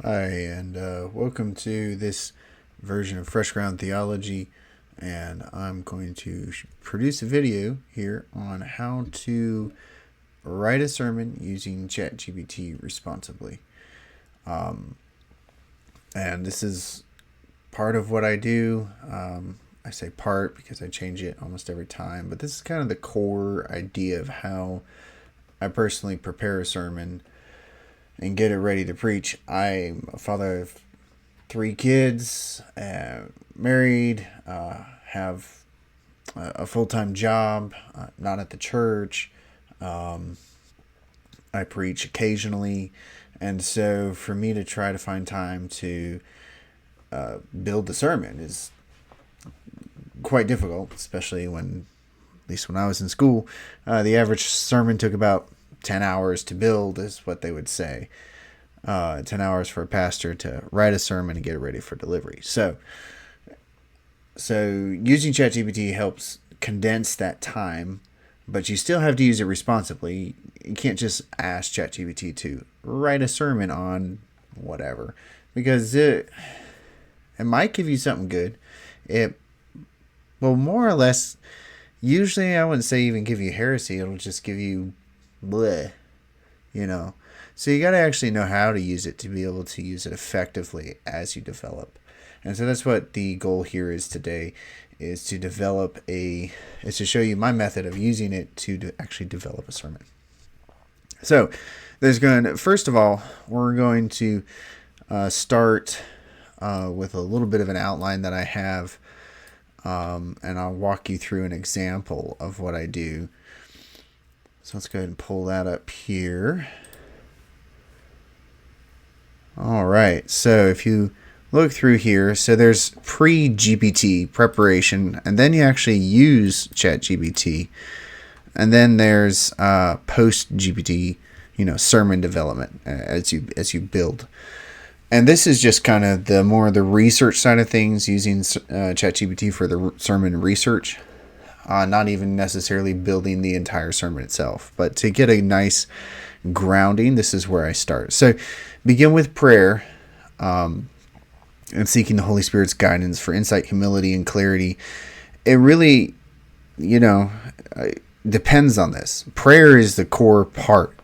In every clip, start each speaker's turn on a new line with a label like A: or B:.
A: Hi, and welcome to this version of Fresh Ground Theology. And I'm going to produce a video here on how to write a sermon using ChatGPT responsibly. And this is part of what I do. I say part because I change it almost every time, but this is kind of the core idea of how I personally prepare a sermon and get it ready to preach. I'm a father of 3 kids, married, have a full-time job, not at the church. I preach occasionally, and so for me to try to find time to build the sermon is quite difficult, especially when, at least when I was in school, the average sermon took about 10 hours to build, is what they would say. 10 hours for a pastor to write a sermon and get it ready for delivery. So using ChatGPT helps condense that time, but you still have to use it responsibly. You can't just ask ChatGPT to write a sermon on whatever, because it might give you something good. It will more or less, usually I wouldn't say even give you heresy. It'll just give you bleh, So you got to actually know how to use it to be able to use it effectively as you develop. And so that's what the goal here is today, is to show you my method of using it to actually develop a sermon. So first of all, we're going to start with a little bit of an outline that I have, and I'll walk you through an example of what I do. So let's go ahead and pull that up here. All right, so if you look through here, so there's Pre-GPT Preparation, and then you actually use ChatGPT, and then there's Post-GPT, sermon development as you build. And this is just kind of the research side of things, using ChatGPT for the sermon research. Not even necessarily building the entire sermon itself, but to get a nice grounding, this is where I start. So begin with prayer, and seeking the Holy Spirit's guidance for insight, humility, and clarity. It really, depends on this. Prayer is the core part,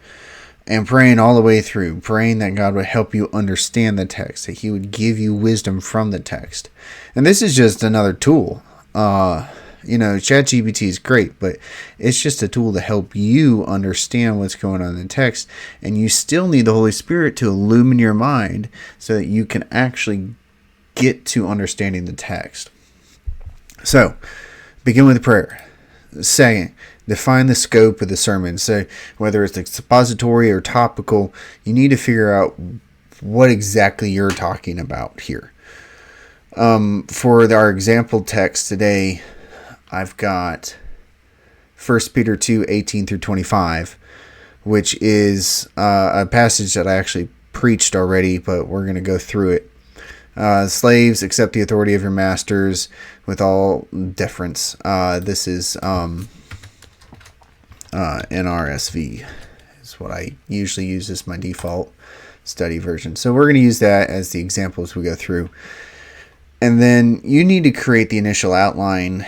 A: and praying all the way through, praying that God would help you understand the text, that He would give you wisdom from the text. And this is just another tool. ChatGPT is great, but it's just a tool to help you understand what's going on in the text, and you still need the Holy Spirit to illumine your mind so that you can actually get to understanding the text. So, begin with prayer. Second, define the scope of the sermon. So, whether it's expository or topical, you need to figure out what exactly you're talking about here. For our example text today, I've got 1 Peter 2, 18 through 25, which is a passage that I actually preached already, but we're going to go through it. Slaves, accept the authority of your masters with all deference. This is NRSV. Is what I usually use as my default study version. So we're going to use that as the example as we go through. And then you need to create the initial outline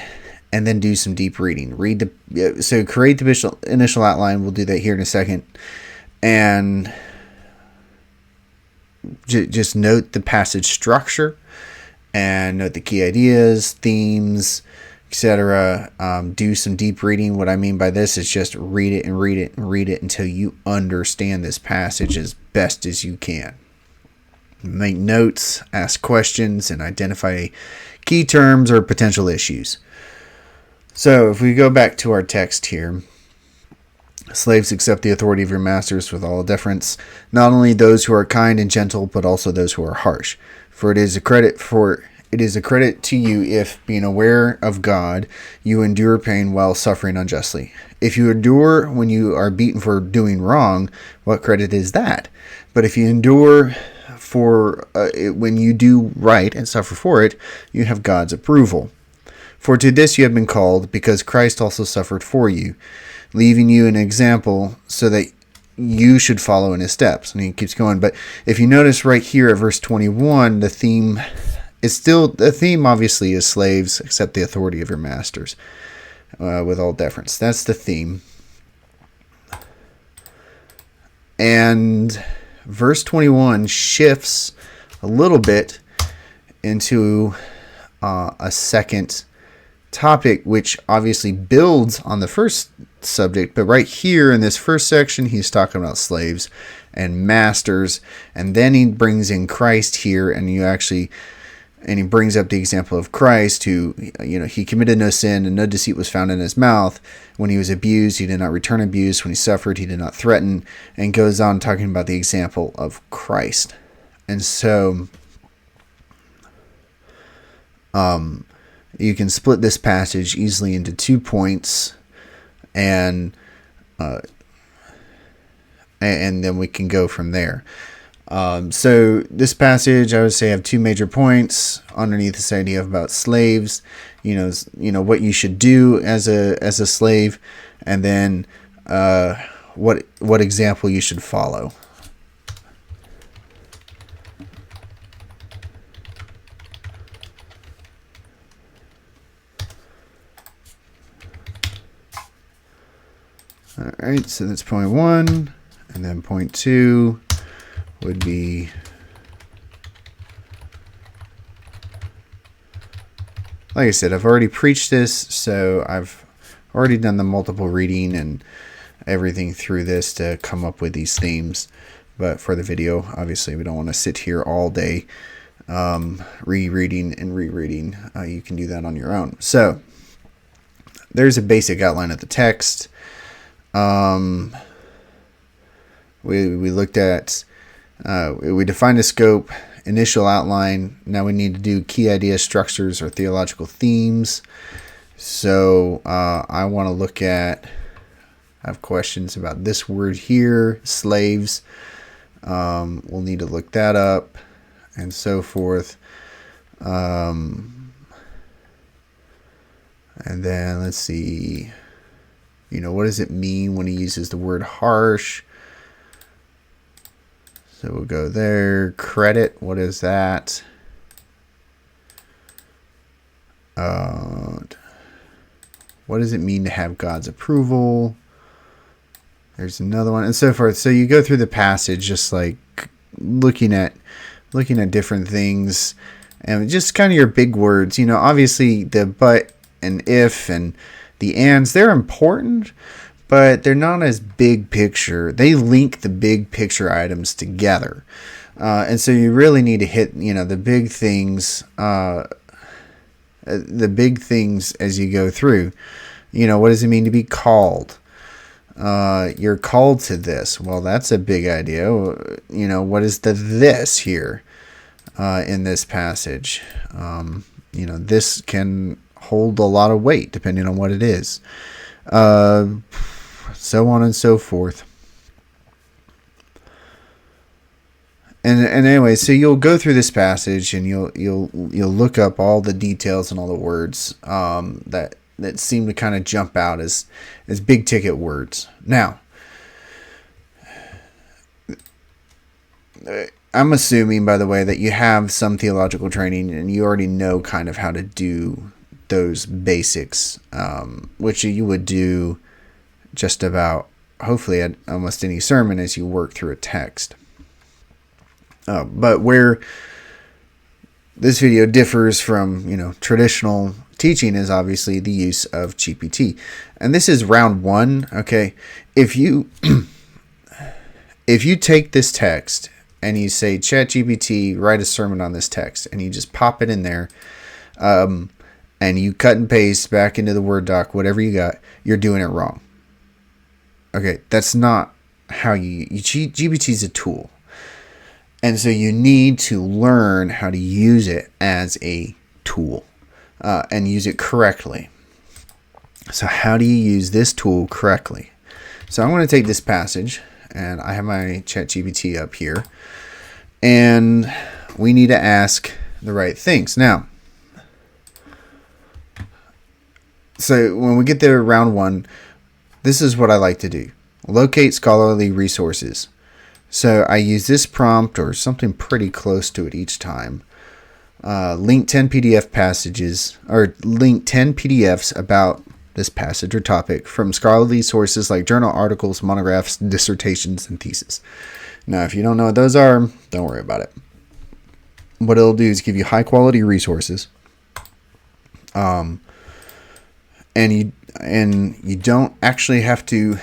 A: and then do some deep reading. So create the initial outline. We'll do that here in a second. And just note the passage structure and note the key ideas, themes, etc. Do some deep reading. What I mean by this is just read it and read it and read it until you understand this passage as best as you can. Make notes, ask questions, and identify key terms or potential issues. So if we go back to our text here, slaves, accept the authority of your masters with all deference, not only those who are kind and gentle, but also those who are harsh. For it is a credit to you if, being aware of God, you endure pain while suffering unjustly. If you endure when you are beaten for doing wrong, what credit is that? But if you endure when you do right and suffer for it, you have God's approval. For to this you have been called, because Christ also suffered for you, leaving you an example so that you should follow in his steps. And he keeps going. But if you notice right here at verse 21, the theme obviously is slaves, accept the authority of your masters with all deference. That's the theme. And verse 21 shifts a little bit into a second topic, which obviously builds on the first subject. But right here in this first section, he's talking about slaves and masters. And then he brings in Christ here, and he brings up the example of Christ, who, he committed no sin and no deceit was found in his mouth. When he was abused, he did not return abuse. When he suffered, he did not threaten, and goes on talking about the example of Christ. And so you can split this passage easily into 2 points, and then we can go from there. So this passage, I would say, have 2 major points underneath this idea about slaves. What you should do as a slave, and then what example you should follow. All right, so that's point 1, and then point 2 would be like I said, I've already preached this, so I've already done the multiple reading and everything through this to come up with these themes. But for the video, obviously, we don't want to sit here all day rereading and rereading. You can do that on your own. So there's a basic outline of the text. We looked at, we defined a scope, initial outline. Now we need to do key idea structures or theological themes. So I want to look at, I have questions about this word here, slaves. We'll need to look that up and so forth. And then let's see, what does it mean when he uses the word harsh? So we'll go there. Credit, what is that? What does it mean to have God's approval? There's another one, and so forth. So you go through the passage just like looking at different things, and just kind of your big words. Obviously the but and if and the ands, they're important, but they're not as big picture. They link the big picture items together. And so you really need to hit, the big things as you go through. What does it mean to be called? You're called to this. Well, that's a big idea. What is the this here in this passage? This can hold a lot of weight depending on what it is. So on and so forth. And anyway, so you'll go through this passage and you'll look up all the details and all the words that seem to kind of jump out as big ticket words. Now, I'm assuming, by the way, that you have some theological training and you already know kind of how to do those basics, which you would do just about, hopefully, at almost any sermon as you work through a text. But where this video differs from, traditional teaching is obviously the use of GPT. And this is round 1, okay? If you take this text and you say, ChatGPT, write a sermon on this text, and you just pop it in there, and you cut and paste back into the Word doc, whatever you got, you're doing it wrong. Okay, that's not how GPT is a tool. And so you need to learn how to use it as a tool and use it correctly. So how do you use this tool correctly? So I'm going to take this passage, and I have my ChatGPT up here, and we need to ask the right things. Now, so when we get there round 1, this is what I like to do. locate scholarly resources. So I use this prompt or something pretty close to it each time. Link 10 PDF passages, or link 10 PDFs about this passage or topic from scholarly sources like journal articles, monographs, dissertations, and theses. Now, if you don't know what those are, don't worry about it. What it'll do is give you high quality resources. And you don't actually have to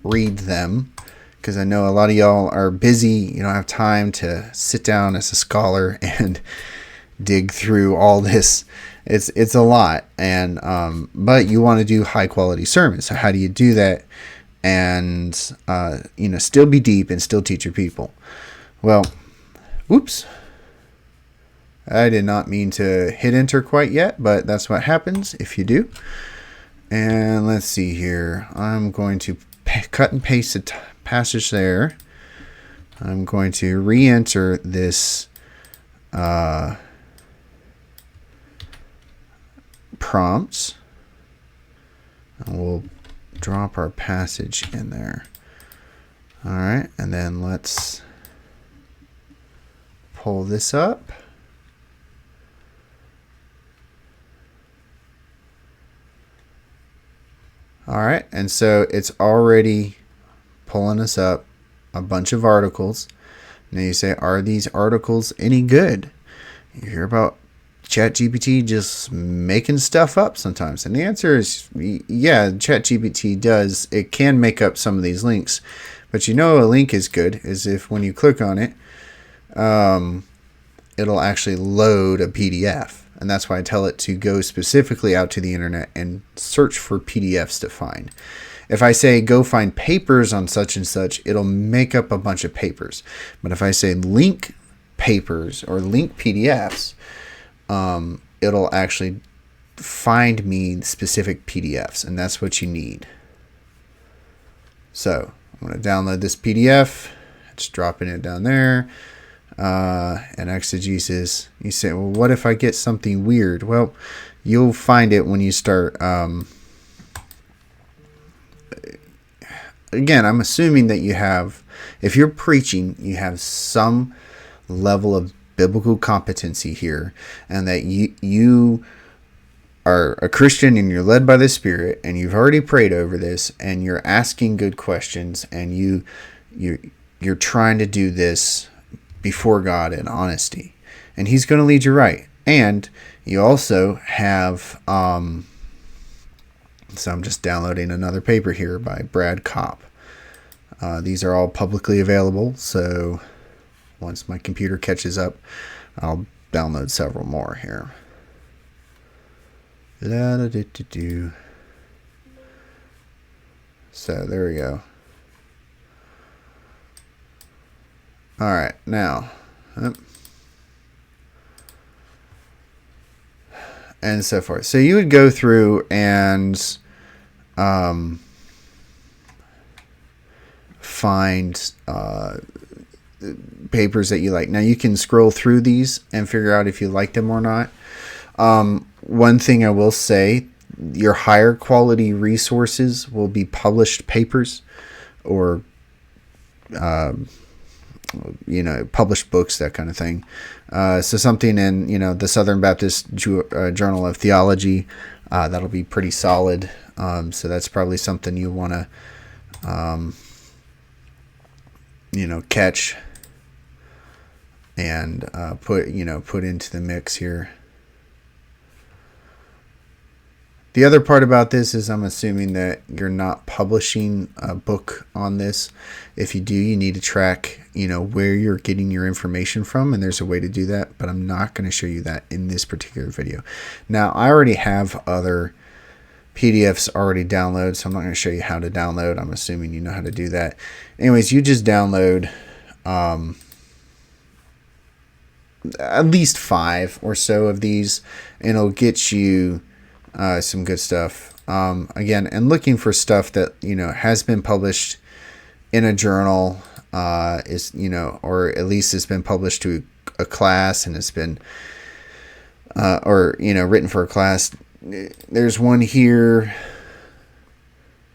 A: read them, because I know a lot of y'all are busy. You don't have time to sit down as a scholar and dig through all this. It's a lot, and but you want to do high quality sermons. So how do you do that and still be deep and still teach your people? Well, whoops. I did not mean to hit enter quite yet, but that's what happens if you do. And let's see here. I'm going to cut and paste a passage there. I'm going to re-enter this prompts. And we'll drop our passage in there. All right, and then let's pull this up. All right, and so it's already pulling us up a bunch of articles. Now you say, are these articles any good? You hear about ChatGPT just making stuff up sometimes. And the answer is, yeah, ChatGPT does. It can make up some of these links. But a link is good is if when you click on it, it'll actually load a PDF. And that's why I tell it to go specifically out to the internet and search for PDFs to find. If I say go find papers on such and such, it'll make up a bunch of papers. But if I say link papers or link PDFs, it'll actually find me specific PDFs, and that's what you need. So I'm going to download this PDF. It's dropping it down there. And exegesis. You say, well, what if I get something weird? Well, you'll find it when you start. Again, I'm assuming that you have, if you're preaching, you have some level of biblical competency here, and that you are a Christian and you're led by the Spirit, and you've already prayed over this, and you're asking good questions, and you're trying to do this before God in honesty, and He's going to lead you right. And you also have so I'm just downloading another paper here by Brad Kopp. These are all publicly available, so once my computer catches up, I'll download several more here. So there we go. All right, now, and so forth. So you would go through and find papers that you like. Now you can scroll through these and figure out if you like them or not. One thing I will say, your higher quality resources will be published papers or published books, that kind of thing. So something in, the Southern Baptist Journal of Theology, that'll be pretty solid. So that's probably something you want to, catch and put into the mix here. The other part about this is I'm assuming that you're not publishing a book on this. If you do, you need to track, where you're getting your information from, and there's a way to do that, but I'm not going to show you that in this particular video. Now, I already have other PDFs already downloaded, so I'm not going to show you how to download. I'm assuming you know how to do that. Anyways, you just download at least 5 or so of these, and it'll get you some good stuff. Again, and looking for stuff that has been published in a journal, is or at least it's been published to a class and it's been written for a class. There's one here.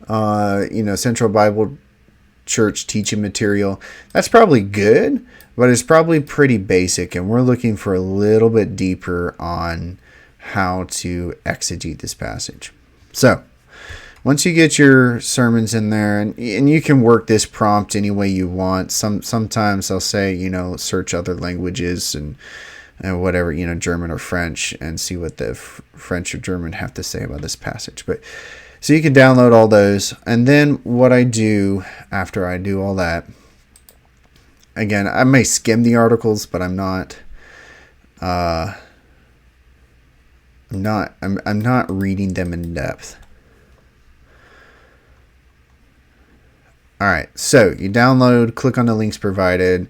A: Central Bible Church teaching material. That's probably good, but it's probably pretty basic, and we're looking for a little bit deeper on how to exegete this passage. So, once you get your sermons in there, and you can work this prompt any way you want. Sometimes I'll say, search other languages and whatever, German or French, and see what the French or German have to say about this passage. But so you can download all those, and then what I do after I do all that, again, I may skim the articles, but I'm not. I'm not reading them in depth. All right, so you download, click on the links provided,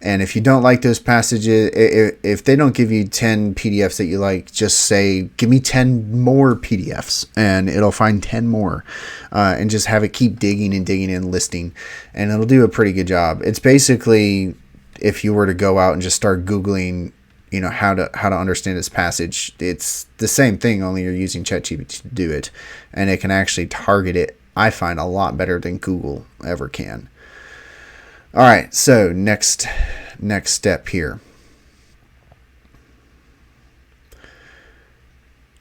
A: and if you don't like those passages, if they don't give you 10 PDFs that you like, just say, give me 10 more PDFs, and it'll find 10 more, and just have it keep digging and listing, and it'll do a pretty good job. It's basically, if you were to go out and just start Googling, how to understand this passage, it's the same thing, only you're using ChatGPT to do it, and it can actually target it, I find, a lot better than Google ever can. All right, so next step here.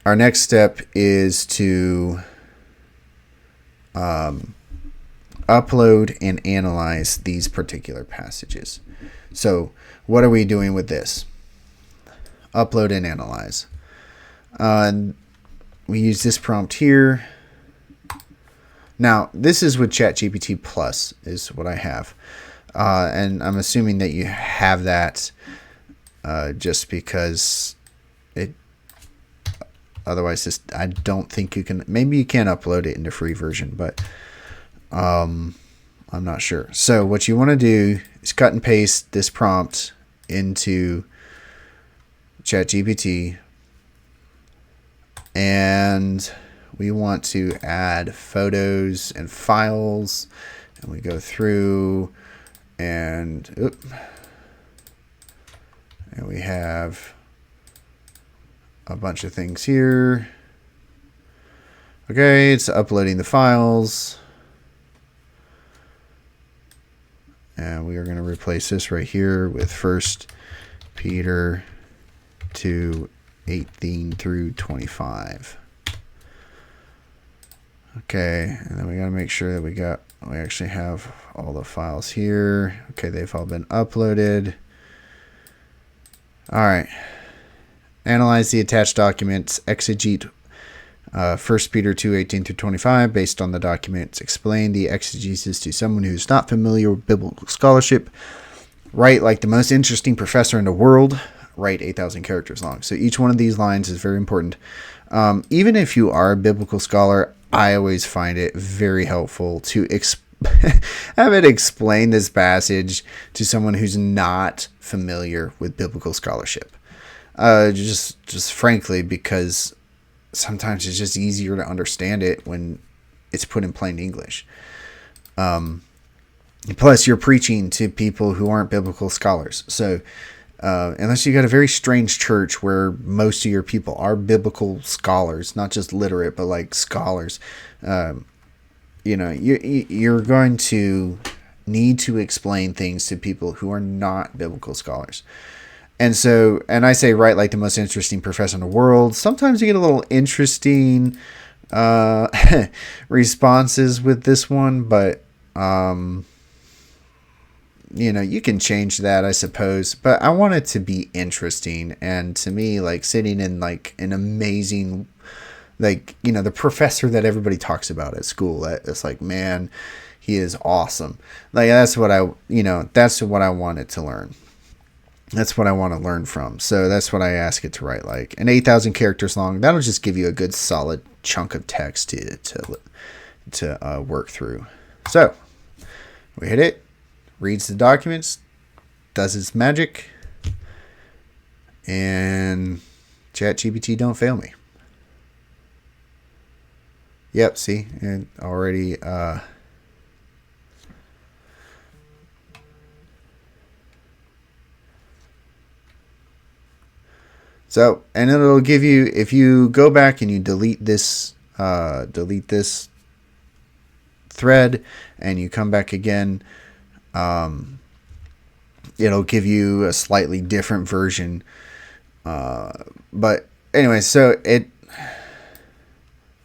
A: Our next step is to upload and analyze these particular passages. So what are we doing with this? Upload and analyze. We use this prompt here. Now, this is with ChatGPT Plus is what I have. And I'm assuming that you have that just because otherwise I don't think you can. Maybe you can upload it into free version, but I'm not sure. So what you want to do is cut and paste this prompt into ChatGPT, and we want to add photos and files, and we go through and we have a bunch of things here. Okay, it's uploading the files, and we are going to replace this right here with 1 Peter 2:18 through 25. Okay, and then we got to make sure that we actually have all the files here. Okay, they've all been uploaded. All right. Analyze the attached documents. Exegete 1 Peter 2:18 through 25 based on the documents. Explain the exegesis to someone who's not familiar with biblical scholarship. Write like the most interesting professor in the world. Write 8,000 characters long. So each one of these lines is very important. Even if you are a biblical scholar, I always find it very helpful to have it explain this passage to someone who's not familiar with biblical scholarship. Just frankly, because sometimes it's just easier to understand it when it's put in plain English. Plus, you're preaching to people who aren't biblical scholars. So unless you got a very strange church where most of your people are biblical scholars, not just literate, but like scholars, you're going to need to explain things to people who are not biblical scholars. And so, and I say, write like the most interesting professor in the world. Sometimes you get a little interesting responses with this one, but you can change that, I suppose, but I want it to be interesting. And to me, like sitting in like an amazing, the professor that everybody talks about at school, it's like, man, he is awesome. Like, that's what I wanted to learn. That's what I want to learn from. So that's what I ask it to write, like an 8,000 characters long. That'll just give you a good solid chunk of text to work through. So we hit it. Reads the documents, does its magic, and ChatGPT don't fail me. Yep, see, and already so, and it'll give you, if you go back and you delete this thread and you come back again, it'll give you a slightly different version. But anyway, so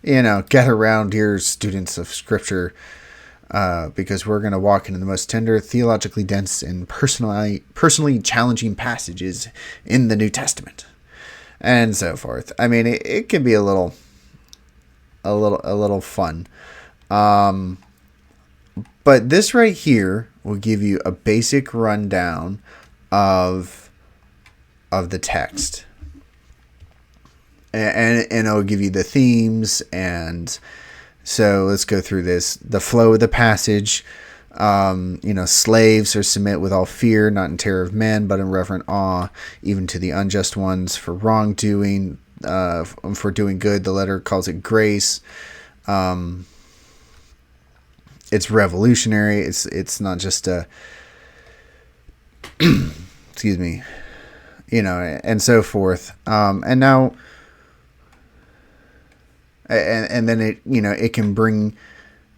A: get around here, students of Scripture, because we're going to walk into the most tender, theologically dense, and personally challenging passages in the New Testament, and so forth. I mean, it can be a little fun, but this right here will give you a basic rundown of the text, and it'll give you the themes. And so let's go through this. The flow of the passage. Slaves are submit with all fear, not in terror of men, but in reverent awe, even to the unjust ones for wrongdoing, for doing good. The letter calls it grace. It's revolutionary. It's not just a excuse me, and so forth. And now, and then it can bring,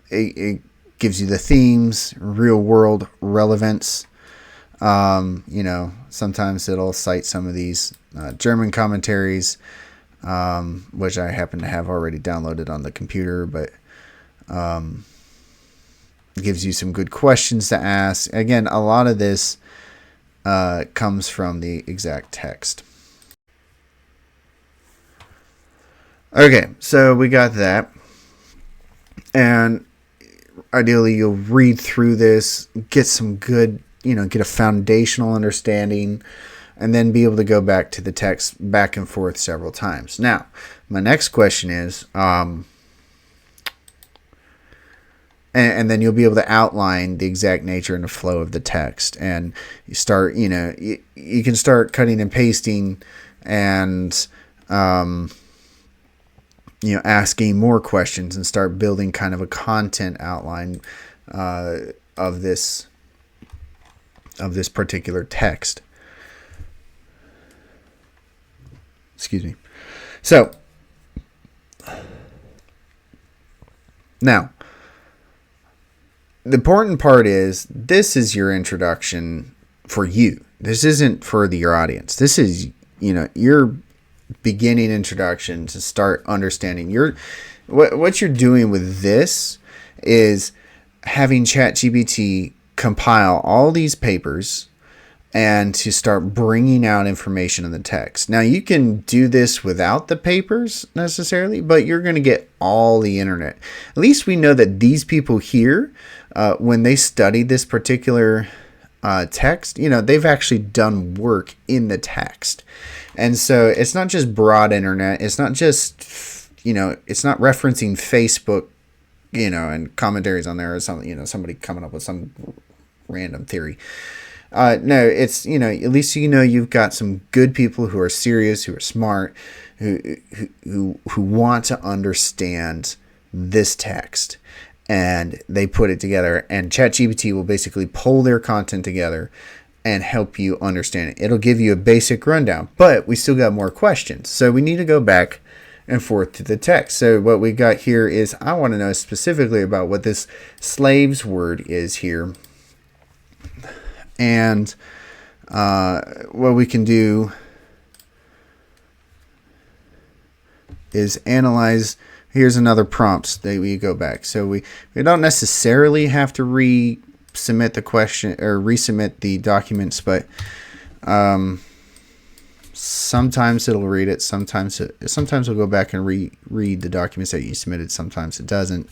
A: it gives you the themes, real world relevance. Sometimes it'll cite some of these German commentaries, which I happen to have already downloaded on the computer, but gives you some good questions to ask. Again, a lot of this comes from the exact text. Okay, so we got that. And ideally, you'll read through this, get some good, get a foundational understanding, and then be able to go back to the text back and forth several times. Now, my next question is, and then you'll be able to outline the exact nature and the flow of the text. And you start, you can start cutting and pasting and, asking more questions and start building kind of a content outline of this particular text. Excuse me. So, now, the important part is this is your introduction for you. This isn't for your audience. This is, your beginning introduction to start understanding what you're doing with this is having ChatGPT compile all these papers and to start bringing out information in the text. Now, you can do this without the papers necessarily, but you're going to get all the internet. At least we know that these people here, when they studied this particular text, they've actually done work in the text. And so it's not just broad internet. It's not just, it's not referencing Facebook, and commentaries on there or something, somebody coming up with some random theory. No, it's, at least you've got some good people who are serious, who are smart, who want to understand this text, and they put it together, and ChatGPT will basically pull their content together and help you understand it. It'll give you a basic rundown, but we still got more questions. So we need to go back and forth to the text. So what we got here is, I want to know specifically about what this slaves word is here. And what we can do is analyze. Here's another prompts that we go back. So we don't necessarily have to resubmit the question or resubmit the documents, but sometimes it'll read it. Sometimes we'll go back and read the documents that you submitted. Sometimes it doesn't.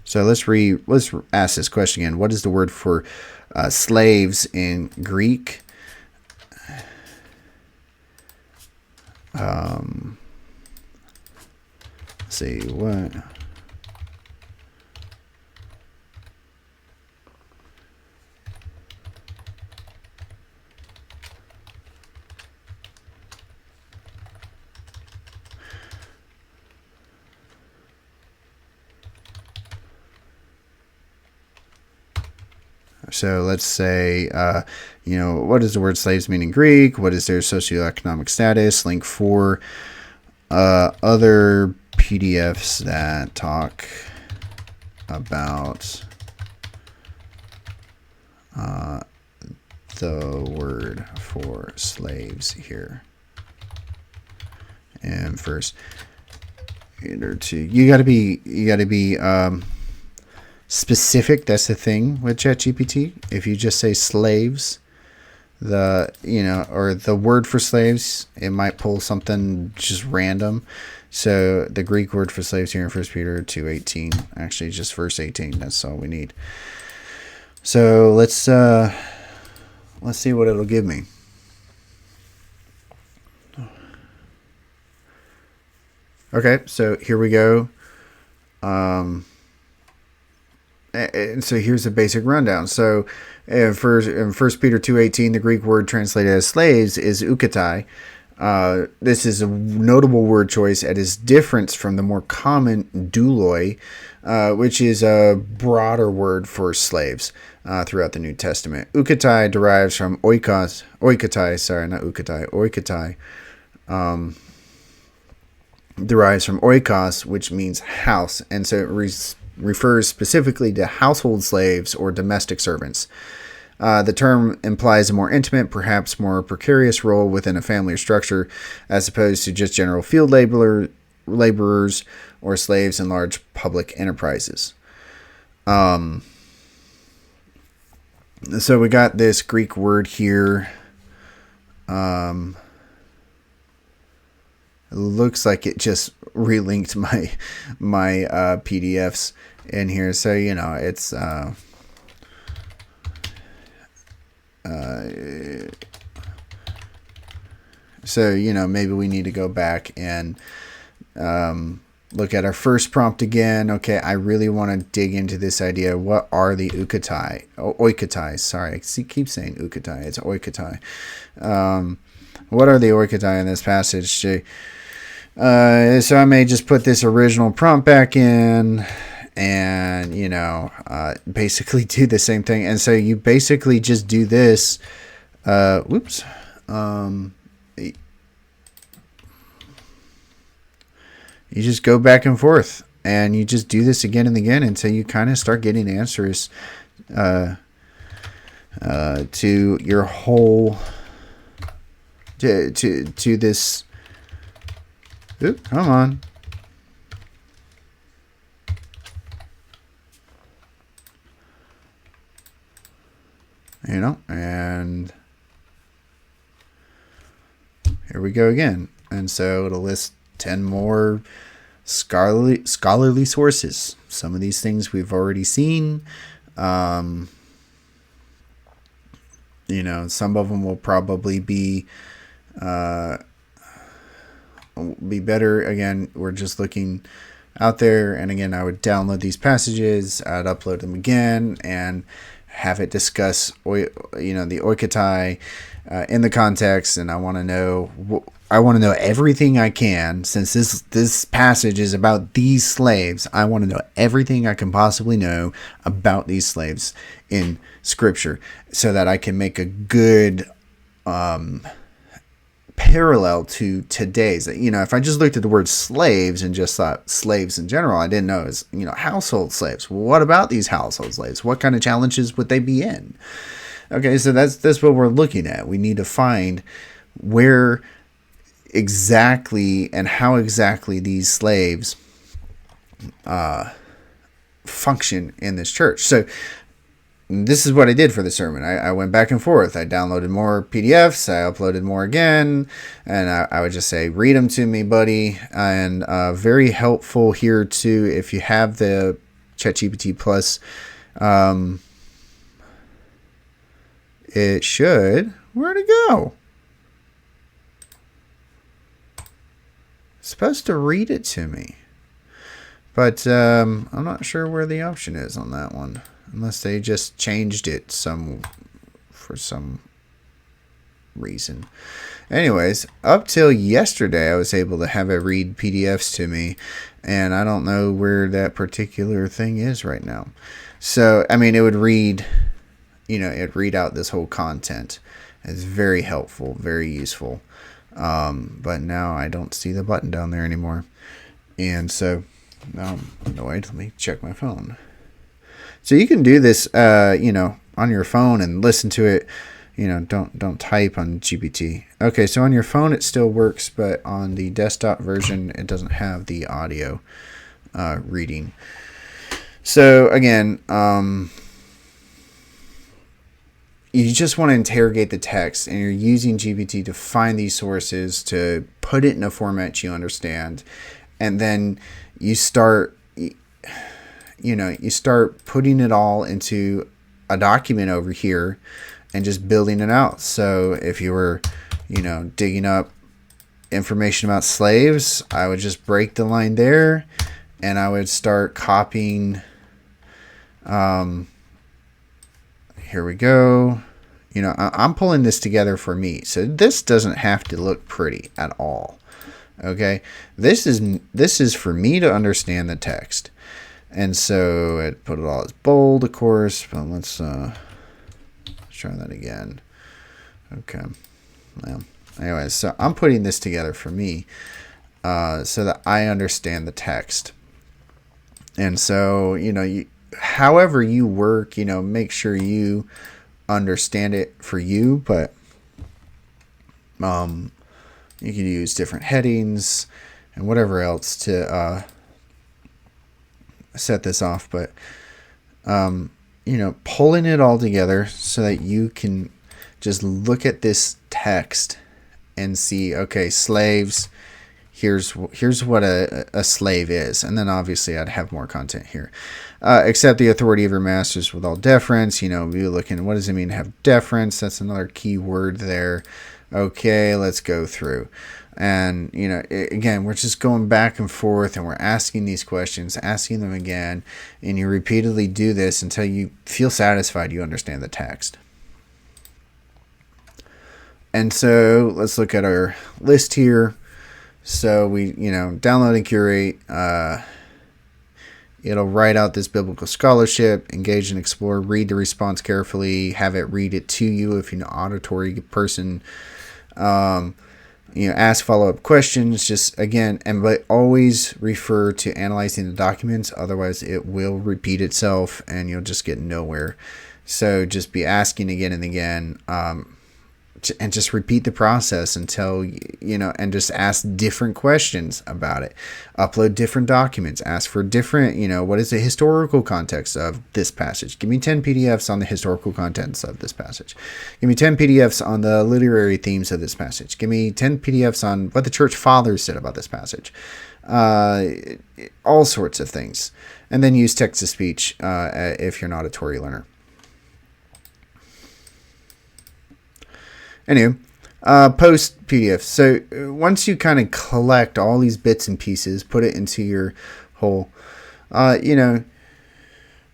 A: So let's ask this question again. What is the word for slaves in Greek? Let's see what. So let's say, what does the word slaves mean in Greek? What is their socioeconomic status? Link 4 other PDFs that talk about the word for slaves here. And first, you got to be specific. That's the thing with ChatGPT. If you just say slaves, or the word for slaves, it might pull something just random. So the Greek word for slaves here in 1 Peter 2:18, actually just verse 18. That's all we need. So let's see what it'll give me. Okay, so here we go. And so here's a basic rundown. So in 1 Peter 2:18, the Greek word translated as slaves is eukatai. This is a notable word choice and is different from the more common douloi, which is a broader word for slaves throughout the New Testament. Eukatai derives from oikos, oikatai, sorry, not eukatai, oikatai. Derives from oikos, which means house, and so it refers specifically to household slaves or domestic servants. The term implies a more intimate, perhaps more precarious role within a family or structure, as opposed to just general field laborers or slaves in large public enterprises. So we got this Greek word here. It looks like it just relinked my PDFs in here. So, it's maybe we need to go back and look at our first prompt again. Okay, I really want to dig into this idea. What are the eukatai? Oikatai, sorry. I keep saying eukatai. It's oikatai. What are the oikatai in this passage? So I may just put this original prompt back in and, basically do the same thing. And so you basically just do this. You just go back and forth and you just do this again and again until you kind of start getting answers to your whole to this. Oop, come on. And here we go again. And so it'll list 10 more scholarly sources. Some of these things we've already seen. Some of them will probably be better. Again, we're just looking out there, and again, I would download these passages, I'd upload them again, and have it discuss the oikatai in the context. And I want to know everything I can, since this passage is about these slaves. I want to know everything I can possibly know about these slaves in Scripture, so that I can make a good parallel to today's. If I just looked at the word slaves and just thought slaves in general, I didn't know is household slaves. Well, what about these household slaves? What kind of challenges would they be in? Okay, so that's what we're looking at. We need to find where exactly and how exactly these slaves function in this church. So this is what I did for the sermon. I went back and forth. I downloaded more PDFs. I uploaded more again. And I would just say, read them to me, buddy. And very helpful here, too, if you have the ChatGPT Plus. It should. Where'd it go? It's supposed to read it to me. But I'm not sure where the option is on that one. Unless they just changed it for some reason. Anyways, up till yesterday, I was able to have it read PDFs to me, and I don't know where that particular thing is right now. So, it would read, it read out this whole content. It's very helpful, very useful. But now I don't see the button down there anymore. And so now I'm annoyed. Let me check my phone. So you can do this, on your phone and listen to it. Don't type on GPT. Okay, so on your phone it still works, but on the desktop version it doesn't have the audio reading. So again, you just want to interrogate the text, and you're using GPT to find these sources, to put it in a format you understand, and then you start putting it all into a document over here and just building it out. So if you were, digging up information about slaves, I would just break the line there, and I would start copying. Here we go. I'm pulling this together for me, so this doesn't have to look pretty at all. Okay, this is for me to understand the text, and so I put it all as bold, of course. But let's try that again. Okay. Well, anyways, so I'm putting this together for me, so that I understand the text, and so however you work, make sure you understand it for you, but you can use different headings and whatever else to set this off, but pulling it all together so that you can just look at this text and see, okay, slaves, here's what a slave is. And then obviously I'd have more content here. Accept the authority of your masters with all deference. You're looking, what does it mean to have deference? That's another key word there. Okay, let's go through. And, again, we're just going back and forth, and we're asking these questions, asking them again. And you repeatedly do this until you feel satisfied you understand the text. And so let's look at our list here. So we, download and curate. It'll write out this biblical scholarship, engage and explore, read the response carefully, have it read it to you if you're an auditory person. Ask follow-up questions, just again, but always refer to analyzing the documents. Otherwise, it will repeat itself and you'll just get nowhere. So just be asking again and again. And just repeat the process until, and just ask different questions about it. Upload different documents. Ask for different, what is the historical context of this passage? Give me 10 PDFs on the historical contents of this passage. Give me 10 PDFs on the literary themes of this passage. Give me 10 PDFs on what the church fathers said about this passage. All sorts of things. And then use text-to-speech if you're an auditory learner. Anyway, post PDF. So once you kind of collect all these bits and pieces, put it into your whole,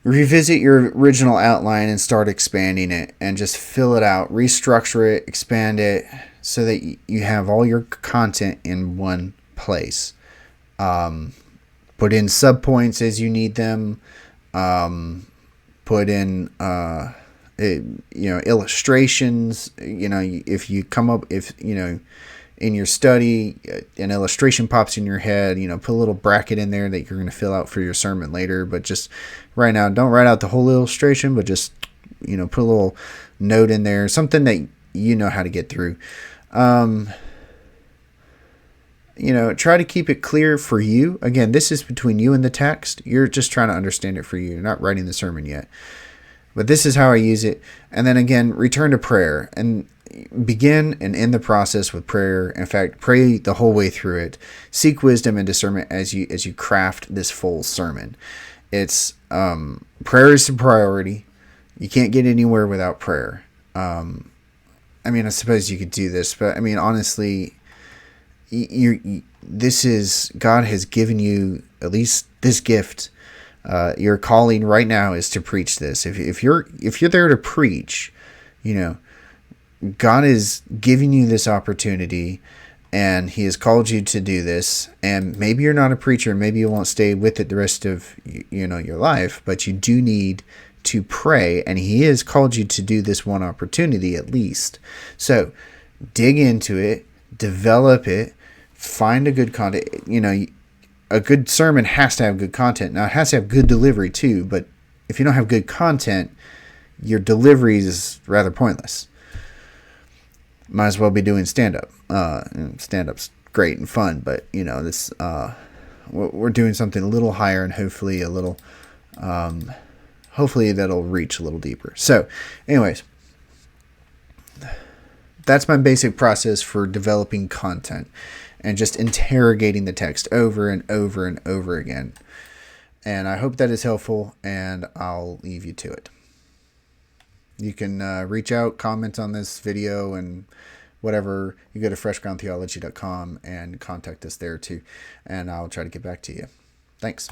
A: revisit your original outline and start expanding it and just fill it out, restructure it, expand it so that you have all your content in one place. Put in subpoints as you need them. Put in, illustrations. If you come up, in your study, an illustration pops in your head, put a little bracket in there that you're going to fill out for your sermon later. But just right now, don't write out the whole illustration, but just, put a little note in there, something that you know how to get through. Try to keep it clear for you. Again, this is between you and the text. You're just trying to understand it for you. You're not writing the sermon yet. But this is how I use it. And then again, return to prayer and begin and end the process with prayer. In fact, pray the whole way through it. Seek wisdom and discernment as you craft this full sermon. It's prayer is the priority. You can't get anywhere without prayer. I suppose you could do this, but honestly, God has given you at least this gift. Your calling right now is to preach this. If you're there to preach, God is giving you this opportunity, and He has called you to do this. And maybe you're not a preacher, maybe you won't stay with it the rest of your life, but you do need to pray, and he has called you to do this one opportunity at least. So dig into it, develop it, find a good content. A good sermon has to have good content. Now, it has to have good delivery too, but if you don't have good content, your delivery is rather pointless. Might as well be doing stand-up. Stand-up's great and fun, but this we're doing something a little higher and hopefully hopefully that'll reach a little deeper. So anyways, that's my basic process for developing content and just interrogating the text over and over and over again. And I hope that is helpful, and I'll leave you to it. You can reach out, comment on this video, and whatever. You go to freshgroundtheology.com and contact us there too, and I'll try to get back to you. Thanks.